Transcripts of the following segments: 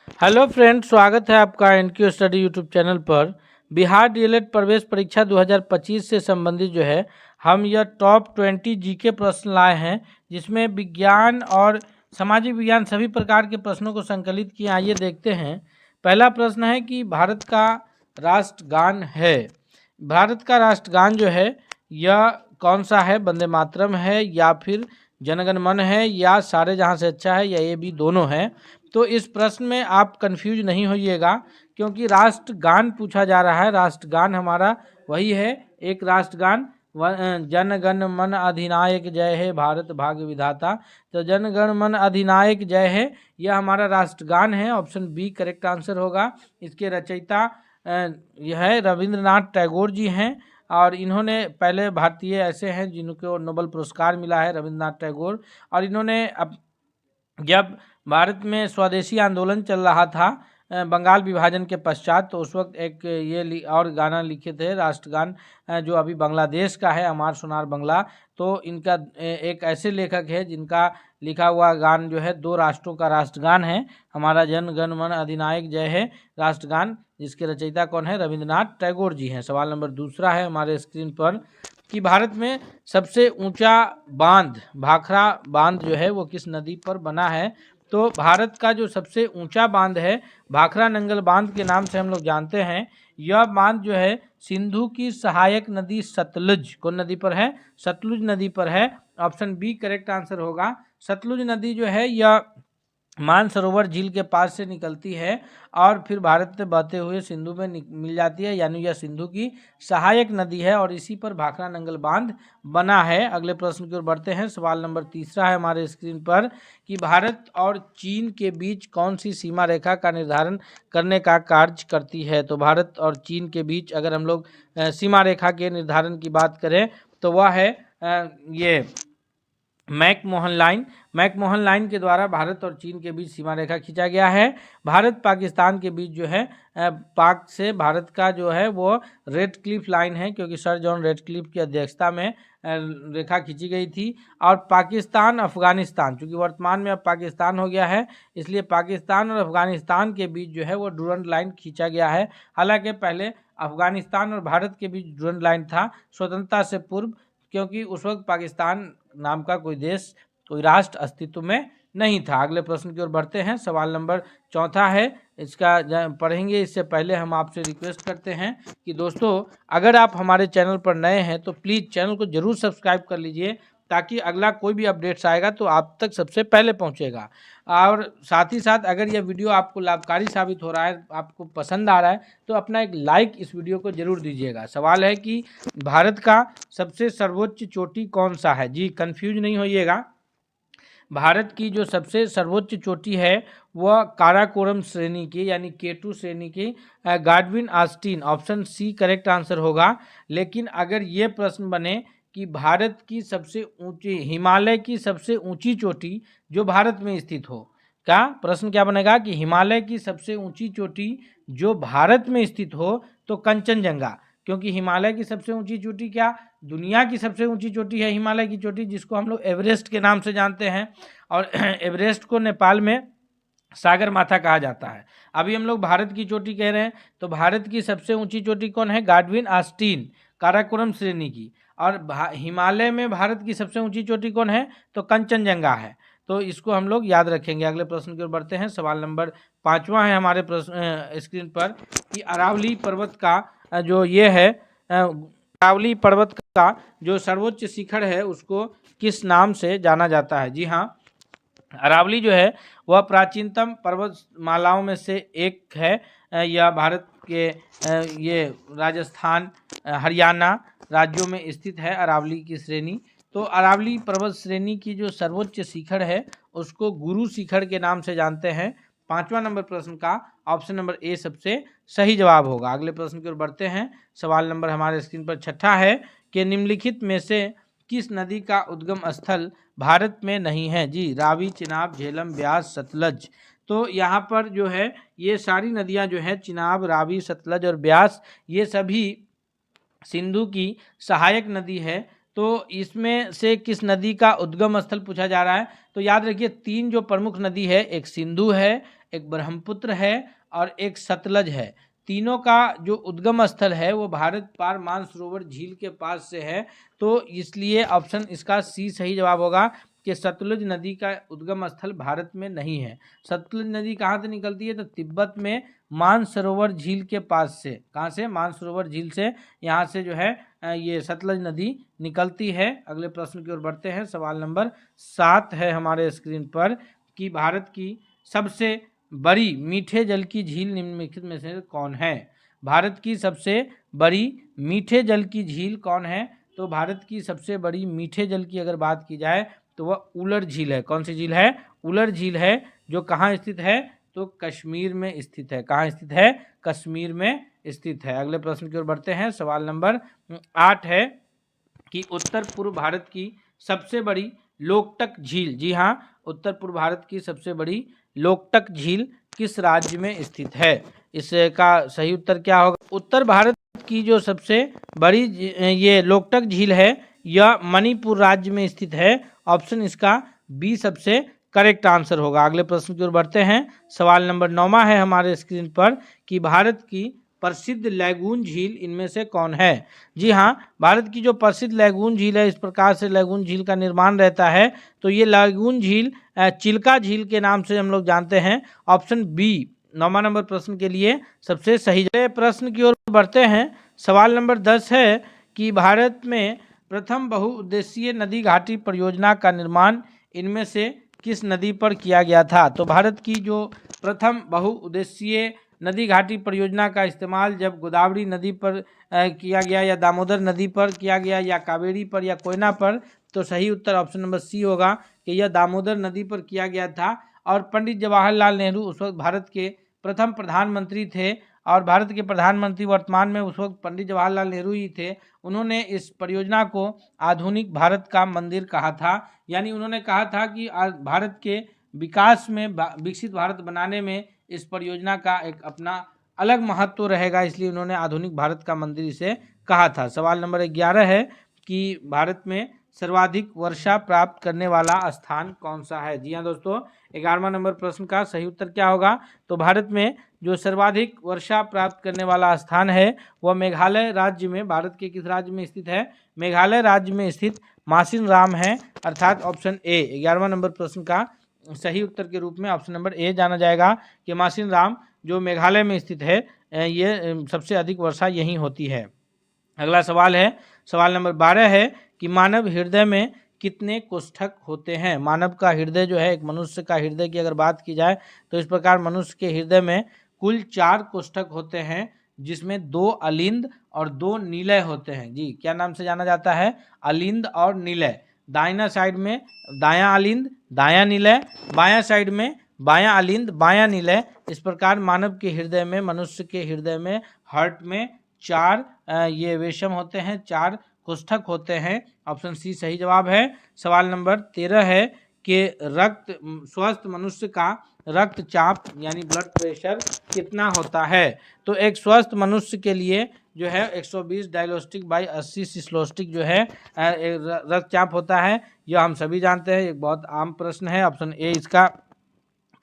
Hello friends, स्वागत है आपका एनक्यू स्टडी यूट्यूब चैनल पर। बिहार डीएलएड प्रवेश परीक्षा 2025 से संबंधित जो है हम यह टॉप 20 जीके प्रश्न लाए हैं, जिसमें विज्ञान और सामाजिक विज्ञान सभी प्रकार के प्रश्नों को संकलित किए। आइए देखते हैं। पहला प्रश्न है कि भारत का राष्ट्रगान है। भारत का राष्ट्रगान जो है यह कौन सा है? वंदे मातरम है, या फिर जनगण मन है, या सारे जहां से अच्छा है, या ये भी दोनों है। तो इस प्रश्न में आप कंफ्यूज नहीं होइएगा, क्योंकि राष्ट्रगान पूछा जा रहा है। राष्ट्रगान हमारा वही है, एक राष्ट्रगान जन गण मन अधिनायक जय है भारत भाग्य विधाता। तो जन गण मन अधिनायक जय है, यह हमारा राष्ट्रगान है। ऑप्शन बी करेक्ट आंसर होगा। इसके रचयिता यह है रविंद्रनाथ टैगोर जी हैं, और इन्होंने पहले भारतीय ऐसे हैं जिनको नोबेल पुरस्कार मिला है, रविंद्रनाथ टैगोर। और इन्होंने अब जब भारत में स्वदेशी आंदोलन चल रहा था बंगाल विभाजन के पश्चात, तो उस वक्त एक ये और गाना लिखे थे, राष्ट्रगान, जो अभी बांग्लादेश का है, अमार सोनार बंगला। तो इनका एक ऐसे लेखक है जिनका लिखा हुआ गान जो है दो राष्ट्रों का राष्ट्रगान है, हमारा जन गण मन अधिनायक जय है राष्ट्रगान, जिसके रचयिता कौन है? रविंद्रनाथ टैगोर जी हैं। सवाल नंबर दूसरा है हमारे स्क्रीन पर कि भारत में सबसे ऊंचा बांध, भाखड़ा बांध जो है वो किस नदी पर बना है? तो भारत का जो सबसे ऊंचा बांध है भाखड़ा नंगल बांध के नाम से हम लोग जानते हैं। यह बांध जो है सिंधु की सहायक नदी सतलुज, कौन नदी पर है? सतलुज नदी पर है। ऑप्शन बी करेक्ट आंसर होगा। सतलुज नदी जो है यह मानसरोवर झील के पास से निकलती है और फिर भारत से बहते हुए सिंधु में मिल जाती है, यानी यह सिंधु की सहायक नदी है, और इसी पर भाखड़ा नंगल बांध बना है। अगले प्रश्न की ओर बढ़ते हैं। सवाल नंबर तीसरा है हमारे स्क्रीन पर कि भारत और चीन के बीच कौन सी सीमा रेखा का निर्धारण करने का कार्य करती है? तो भारत और चीन के बीच अगर हम लोग सीमा रेखा के निर्धारण की बात करें तो वह है ये मैकमोहन लाइन। मैकमोहन लाइन के द्वारा भारत और चीन के बीच सीमा रेखा खींचा गया है। भारत पाकिस्तान के बीच जो है पाक से भारत का जो है वो रेड क्लिफ लाइन है, क्योंकि सर जॉन रेड क्लिफ की अध्यक्षता में रेखा खींची गई थी। और पाकिस्तान अफगानिस्तान, चूँकि वर्तमान में अब पाकिस्तान हो गया है, इसलिए पाकिस्तान और अफगानिस्तान के बीच जो है वो डूरंड लाइन खींचा गया है। हालांकि पहले अफगानिस्तान और भारत के बीच डूरंड लाइन था स्वतंत्रता से पूर्व, क्योंकि उस वक्त पाकिस्तान नाम का कोई देश, कोई राष्ट्र अस्तित्व में नहीं था। अगले प्रश्न की ओर बढ़ते हैं। सवाल नंबर चौथा है, इसका पढ़ेंगे इससे पहले हम आपसे रिक्वेस्ट करते हैं कि दोस्तों अगर आप हमारे चैनल पर नए हैं तो प्लीज़ चैनल को ज़रूर सब्सक्राइब कर लीजिए, ताकि अगला कोई भी अपडेट्स आएगा तो आप तक सबसे पहले पहुंचेगा। और साथ ही साथ अगर यह वीडियो आपको लाभकारी साबित हो रहा है, आपको पसंद आ रहा है, तो अपना एक लाइक इस वीडियो को जरूर दीजिएगा। सवाल है कि भारत का सबसे सर्वोच्च चोटी कौन सा है? जी कंफ्यूज नहीं होइएगा, भारत की जो सबसे सर्वोच्च चोटी है वह काराकोरम श्रेणी की, यानी K2 श्रेणी की Godwin Austen, option C correct answer होगा। लेकिन अगर ये प्रश्न बने कि भारत की सबसे ऊंची, हिमालय की सबसे ऊंची चोटी जो भारत में स्थित हो, क्या प्रश्न क्या बनेगा कि हिमालय की सबसे ऊंची चोटी जो भारत में स्थित हो, तो कंचनजंगा, क्योंकि हिमालय की सबसे ऊंची चोटी क्या दुनिया की सबसे ऊंची चोटी है, हिमालय की चोटी, जिसको हम लोग एवरेस्ट के नाम से जानते हैं। और एवरेस्ट को नेपाल में सागर माथा कहा जाता है। अभी हम लोग भारत की चोटी कह रहे हैं, तो भारत की सबसे ऊंची चोटी कौन है? गाडविन आस्टीन, काराकोरम श्रेणी की। और हिमालय में भारत की सबसे ऊंची चोटी कौन है? तो कंचनजंगा है। तो इसको हम लोग याद रखेंगे। अगले प्रश्न की ओर बढ़ते हैं। सवाल नंबर 5वां है हमारे प्रश्न स्क्रीन पर कि अरावली पर्वत का जो ये है अरावली पर्वत का जो सर्वोच्च शिखर है उसको किस नाम से जाना जाता है? जी हाँ, अरावली जो है वह प्राचीनतम पर्वतमालाओं में से एक है। यह भारत के ये राजस्थान, हरियाणा राज्यों में स्थित है अरावली की श्रेणी। तो अरावली पर्वत श्रेणी की जो सर्वोच्च शिखर है उसको गुरु शिखर के नाम से जानते हैं। 5वां नंबर प्रश्न का ऑप्शन नंबर ए सबसे सही जवाब होगा। अगले प्रश्न की ओर बढ़ते हैं। सवाल नंबर हमारे स्क्रीन पर 6ठा है कि निम्नलिखित में से किस नदी का उद्गम स्थल भारत में नहीं है? जी रावी, चिनाब, झेलम, ब्यास, सतलज। तो यहाँ पर जो है ये सारी नदियाँ जो है चिनाब, रावी, सतलज और ब्यास, ये सभी सिंधु की सहायक नदी है। तो इसमें से किस नदी का उद्गम स्थल पूछा जा रहा है? तो याद रखिए 3 जो प्रमुख नदी है, एक सिंधु है, एक ब्रह्मपुत्र है और एक सतलज है। तीनों का जो उद्गम स्थल है वो भारत पार मानसरोवर झील के पास से है। तो इसलिए ऑप्शन इसका सी सही जवाब होगा कि सतलुज नदी का उद्गम स्थल भारत में नहीं है। सतलुज नदी कहाँ से निकलती है? तो तिब्बत में मानसरोवर झील के पास से। कहाँ से? मानसरोवर झील से यहाँ से जो है ये सतलज नदी निकलती है। अगले प्रश्न की ओर बढ़ते हैं। सवाल नंबर 7 है हमारे स्क्रीन पर कि भारत की सबसे बड़ी मीठे जल की झील निम्नलिखित में से कौन है? भारत की सबसे बड़ी मीठे जल की झील कौन है? तो भारत की सबसे बड़ी मीठे जल की अगर बात की जाए तो वह उलर झील है। कौन सी झील है? उलर झील है, जो कहाँ स्थित है? तो कश्मीर में स्थित है। कहाँ स्थित है? कश्मीर में स्थित है। अगले प्रश्न की ओर बढ़ते हैं। सवाल नंबर 8 है कि उत्तर पूर्व भारत की सबसे बड़ी लोकटक झील, जी हाँ, उत्तर पूर्व भारत की सबसे बड़ी लोकटक झील किस राज्य में स्थित है? इसका सही उत्तर क्या होगा? उत्तर भारत की जो सबसे बड़ी ये लोकटक झील है यह मणिपुर राज्य में स्थित है। ऑप्शन इसका बी सबसे करेक्ट आंसर होगा। अगले प्रश्न की ओर बढ़ते हैं। सवाल नंबर 9 है हमारे स्क्रीन पर कि भारत की प्रसिद्ध लैगून झील इनमें से कौन है? जी हाँ, भारत की जो प्रसिद्ध लैगून झील है, इस प्रकार से लैगून झील का निर्माण रहता है। तो ये लैगून झील चिल्का झील के नाम से हम लोग जानते हैं। ऑप्शन बी 9वां नंबर प्रश्न के लिए सबसे सही। प्रश्न की ओर बढ़ते हैं। सवाल नंबर 10 है कि भारत में प्रथम बहुउद्देशीय नदी घाटी परियोजना का निर्माण इनमें से किस नदी पर किया गया था? तो भारत की जो प्रथम बहुउद्देशीय नदी घाटी परियोजना का इस्तेमाल जब गोदावरी नदी पर किया गया, या दामोदर नदी पर किया गया, या कावेरी पर, या कोयना पर, तो सही उत्तर ऑप्शन नंबर सी होगा कि यह दामोदर नदी पर किया गया था। और पंडित जवाहरलाल नेहरू उस वक्त भारत के प्रथम प्रधानमंत्री थे, और भारत के प्रधानमंत्री वर्तमान में उस वक्त पंडित जवाहरलाल नेहरू ही थे। उन्होंने इस परियोजना को आधुनिक भारत का मंदिर कहा था। यानी उन्होंने कहा था कि भारत के विकास में, विकसित भारत बनाने में इस परियोजना का एक अपना अलग महत्व रहेगा, इसलिए उन्होंने आधुनिक भारत का मंदिर इसे कहा था। सवाल नंबर 11 है कि भारत में सर्वाधिक वर्षा प्राप्त करने वाला स्थान कौन सा है? जी हाँ दोस्तों, 11वां नंबर प्रश्न का सही उत्तर क्या होगा? तो भारत में जो सर्वाधिक वर्षा प्राप्त करने वाला स्थान है वह मेघालय राज्य में, भारत के किस राज्य में स्थित है? मेघालय राज्य में स्थित मासिन राम है, अर्थात ऑप्शन ए 11वां नंबर प्रश्न का सही उत्तर के रूप में ऑप्शन नंबर ए जाना जाएगा कि मासिन राम जो मेघालय में स्थित है, ये सबसे अधिक वर्षा यहीं होती है। अगला सवाल है, सवाल नंबर 12 है कि मानव हृदय में कितने कोष्ठक होते हैं? मानव का हृदय जो है, एक मनुष्य का हृदय की अगर बात की जाए तो इस प्रकार मनुष्य के हृदय में कुल 4 कोष्ठक होते हैं, जिसमें 2 अलिंद और 2 निलय होते हैं। जी, क्या नाम से जाना जाता है? अलिंद और निलय। दाहिना साइड में दायां अलिंद, दायां निलय, बायां साइड में बायां अलिंद, बायां निलय। इस प्रकार मानव के हृदय में, मनुष्य के हृदय में, हार्ट में 4 ये वेशम होते हैं, 4 कोष्ठक होते हैं। ऑप्शन सी सही जवाब है। सवाल नंबर 13 है कि स्वस्थ मनुष्य का रक्तचाप यानी ब्लड प्रेशर कितना होता है? तो एक स्वस्थ मनुष्य के लिए जो है 120 डायलोस्टिक बाई 80 सिस्लोस्टिक जो है रक्तचाप होता है। यह हम सभी जानते हैं, एक बहुत आम प्रश्न है। ऑप्शन ए इसका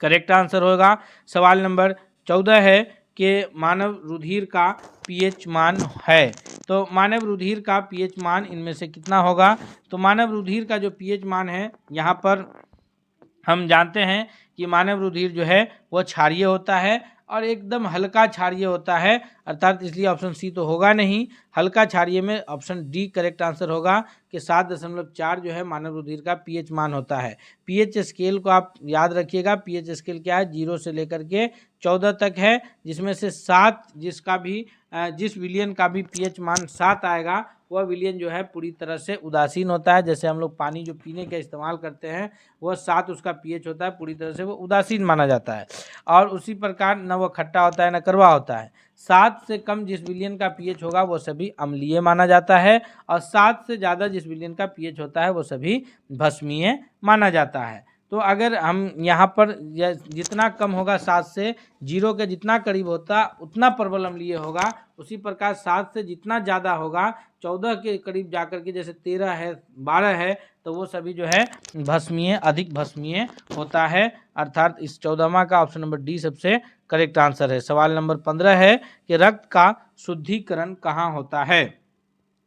करेक्ट आंसर होगा। सवाल नंबर 14 है कि मानव रुधिर का पीएच मान है। तो मानव रुधिर का पीएच मान इनमें से कितना होगा? तो मानव रुधिर का जो पीएच मान है, यहाँ पर हम जानते हैं कि मानव रुधिर जो है वह क्षारीय होता है और एकदम हल्का क्षारीय होता है, अर्थात इसलिए ऑप्शन सी तो होगा नहीं। हल्का क्षारीय में ऑप्शन डी करेक्ट आंसर होगा कि 7.4 जो है मानव रुधिर का पीएच मान होता है। पीएच स्केल को आप याद रखिएगा। पीएच स्केल क्या है? 0 से लेकर के 14 तक है, जिसमें से 7 जिस विलियन का भी पीएच मान 7 आएगा वह विलियन जो है पूरी तरह से उदासीन होता है। जैसे हम लोग पानी जो पीने का इस्तेमाल करते हैं वह 7 उसका पीएच होता है, पूरी तरह से वो उदासीन माना जाता है। और उसी प्रकार न वो खट्टा होता है न कड़वा होता है। 7 से कम जिस विलियन का पीएच होगा वो सभी अम्लीय माना जाता है, और 7 से ज़्यादा जिस विलियन का पीएच होता है वो सभी भस्मीय माना जाता है। तो अगर हम यहाँ पर जितना कम होगा 7 से, 0 के जितना करीब होता उतना प्रबल अम्लीय होगा। उसी प्रकार 7 से जितना ज़्यादा होगा, 14 के करीब जाकर के, जैसे 13 है, 12 है, तो वो सभी जो है भस्मीय, अधिक भस्मीय होता है। अर्थात इस 14वां का ऑप्शन नंबर डी सबसे करेक्ट आंसर है। सवाल नंबर 15 है कि रक्त का शुद्धिकरण कहाँ होता है।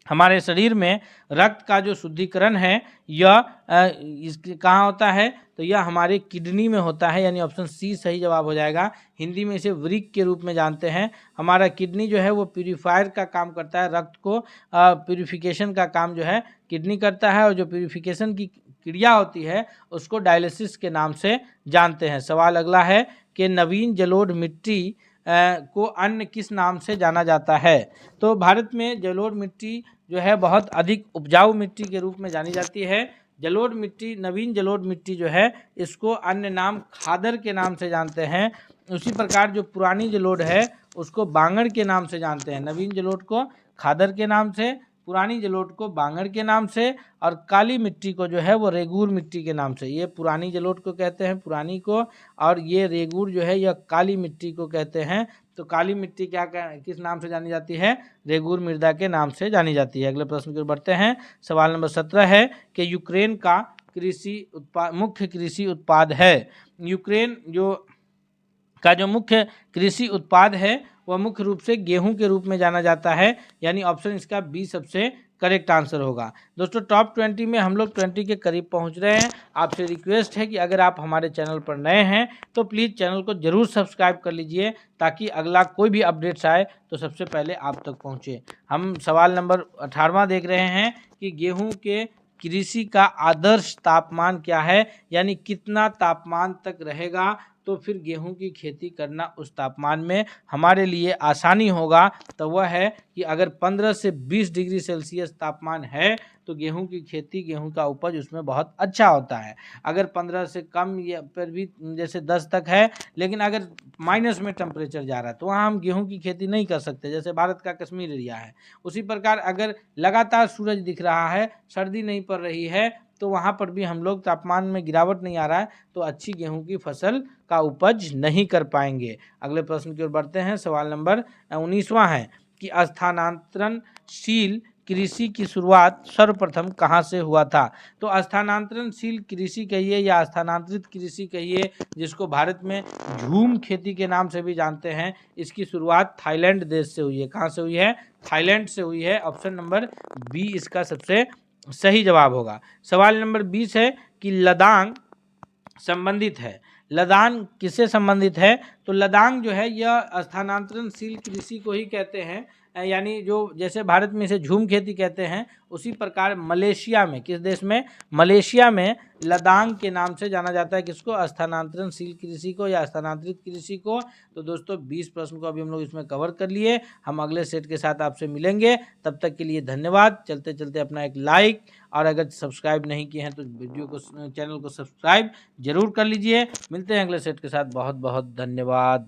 हमारे शरीर में रक्त का जो शुद्धिकरण है यह कहाँ होता है, तो यह हमारे किडनी में होता है, यानी ऑप्शन सी सही जवाब हो जाएगा। हिंदी में इसे वृक्क के रूप में जानते हैं। हमारा किडनी जो है वो प्यूरीफायर का काम करता है, रक्त को प्यूरिफिकेशन का काम जो है किडनी करता है, और जो प्यूरिफिकेशन की क्रिया होती है उसको डायलिसिस के नाम से जानते हैं। सवाल अगला है कि नवीन जलोढ़ मिट्टी को अन्य किस नाम से जाना जाता है। तो भारत में जलोढ़ मिट्टी जो है बहुत अधिक उपजाऊ मिट्टी के रूप में जानी जाती है। जलोढ़ मिट्टी, नवीन जलोढ़ मिट्टी जो है इसको अन्य नाम खादर के नाम से जानते हैं। उसी प्रकार जो पुरानी जलोढ़ है उसको बांगड़ के नाम से जानते हैं। नवीन जलोढ़ को खादर के नाम से, पुरानी जलोढ़ को बांगड़ के नाम से, और काली मिट्टी को जो है वो रेगूर मिट्टी के नाम से। ये पुरानी जलोढ़ को कहते हैं, पुरानी को, और ये रेगूर जो है यह काली मिट्टी को कहते हैं। तो काली मिट्टी किस नाम से जानी जाती है, रेगूर मृदा के नाम से जानी जाती है। अगले प्रश्न की ओर बढ़ते हैं। सवाल नंबर 17 है कि यूक्रेन का मुख्य कृषि उत्पाद है। यूक्रेन जो मुख्य कृषि उत्पाद है वह मुख्य रूप से गेहूं के रूप में जाना जाता है, यानी ऑप्शन इसका बी सबसे करेक्ट आंसर होगा। दोस्तों टॉप 20 में हम लोग 20 के करीब पहुंच रहे हैं। आपसे रिक्वेस्ट है कि अगर आप हमारे चैनल पर नए हैं तो प्लीज़ चैनल को जरूर सब्सक्राइब कर लीजिए, ताकि अगला कोई भी अपडेट्स आए तो सबसे पहले आप तक पहुंचे। हम सवाल नंबर 18वां देख रहे हैं कि गेहूं के कृषि का आदर्श तापमान क्या है, यानी कितना तापमान तक रहेगा तो फिर गेहूं की खेती करना उस तापमान में हमारे लिए आसानी होगा। तो वह है कि अगर 15 से 20 डिग्री सेल्सियस तापमान है तो गेहूं की खेती, गेहूं का उपज उसमें बहुत अच्छा होता है। अगर 15 से कम या फिर भी जैसे 10 तक है, लेकिन अगर माइनस में टेम्परेचर जा रहा है तो वहाँ हम गेहूं की खेती नहीं कर सकते, जैसे भारत का कश्मीर एरिया है। उसी प्रकार अगर लगातार सूरज दिख रहा है, सर्दी नहीं पड़ रही है, तो वहाँ पर भी हम लोग तापमान में गिरावट नहीं आ रहा है तो अच्छी गेहूं की फसल का उपज नहीं कर पाएंगे। अगले प्रश्न की ओर बढ़ते हैं। सवाल नंबर 19वां है कि स्थानांतरणशील कृषि की शुरुआत सर्वप्रथम कहाँ से हुआ था। तो स्थानांतरणशील कृषि कहिए या स्थानांतरित कृषि कहिए, जिसको भारत में झूम खेती के नाम से भी जानते हैं, इसकी शुरुआत थाईलैंड देश से हुई है। कहाँ से हुई है, थाईलैंड से हुई है। ऑप्शन नंबर बी इसका सबसे सही जवाब होगा। सवाल नंबर 20 है कि लदांग संबंधित है। लदान किससे संबंधित है, तो लदांग जो है यह स्थानांतरणशील कृषि को ही कहते हैं, यानी जो जैसे भारत में इसे झूम खेती कहते हैं, उसी प्रकार मलेशिया में, किस देश में, मलेशिया में लदांग के नाम से जाना जाता है। किसको, स्थानांतरणशील कृषि को या स्थानांतरित कृषि को। तो दोस्तों 20 प्रश्न को अभी हम लोग इसमें कवर कर लिए। हम अगले सेट के साथ आपसे मिलेंगे, तब तक के लिए धन्यवाद। चलते चलते अपना एक लाइक, और अगर सब्सक्राइब नहीं किए हैं तो चैनल को सब्सक्राइब जरूर कर लीजिए। मिलते हैं अगले सेट के साथ। बहुत बहुत धन्यवाद।